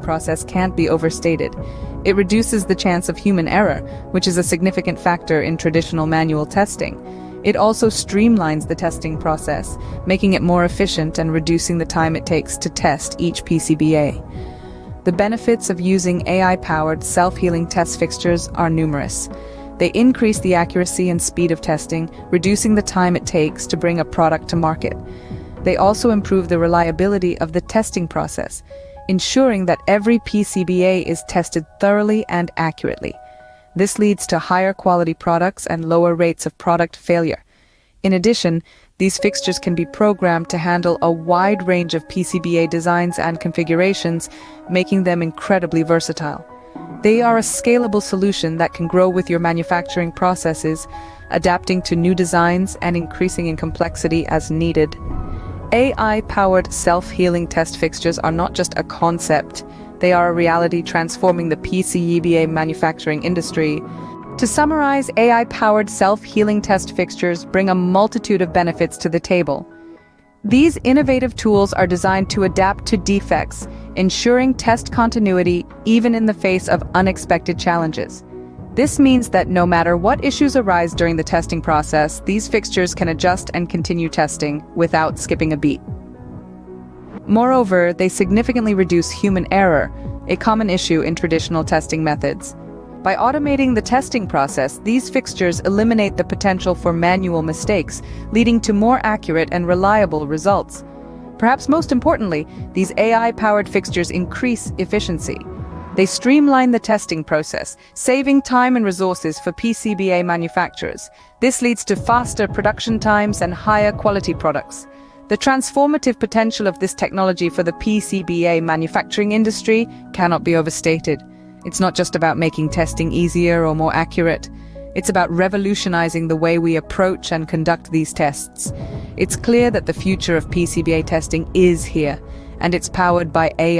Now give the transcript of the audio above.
process can't be overstated. It reduces the chance of human error, which is a significant factor in traditional manual testing. It also streamlines the testing process, making it more efficient and reducing the time it takes to test each PCBA. The benefits of using AI-powered self-healing test fixtures are numerous. They increase the accuracy and speed of testing, reducing the time it takes to bring a product to market. They also improve the reliability of the testing process, ensuring that every PCBA is tested thoroughly and accurately. This leads to higher quality products and lower rates of product failure. In addition, these fixtures can be programmed to handle a wide range of PCBA designs and configurations, making them incredibly versatile. They are a scalable solution that can grow with your manufacturing processes, adapting to new designs and increasing in complexity as needed. AI-powered self-healing test fixtures are not just a concept, they are a reality transforming the PCBA manufacturing industry. To summarize, AI-powered self-healing test fixtures bring a multitude of benefits to the table. These innovative tools are designed to adapt to defects, ensuring test continuity even in the face of unexpected challenges. This means that no matter what issues arise during the testing process, these fixtures can adjust and continue testing without skipping a beat. Moreover, they significantly reduce human error, a common issue in traditional testing methods. By automating the testing process, these fixtures eliminate the potential for manual mistakes, leading to more accurate and reliable results. Perhaps most importantly, these AI-powered fixtures increase efficiency. They streamline the testing process, saving time and resources for PCBA manufacturers. This leads to faster production times and higher quality products. The transformative potential of this technology for the PCBA manufacturing industry cannot be overstated. It's not just about making testing easier or more accurate. It's about revolutionizing the way we approach and conduct these tests. It's clear that the future of PCBA testing is here, and it's powered by AI.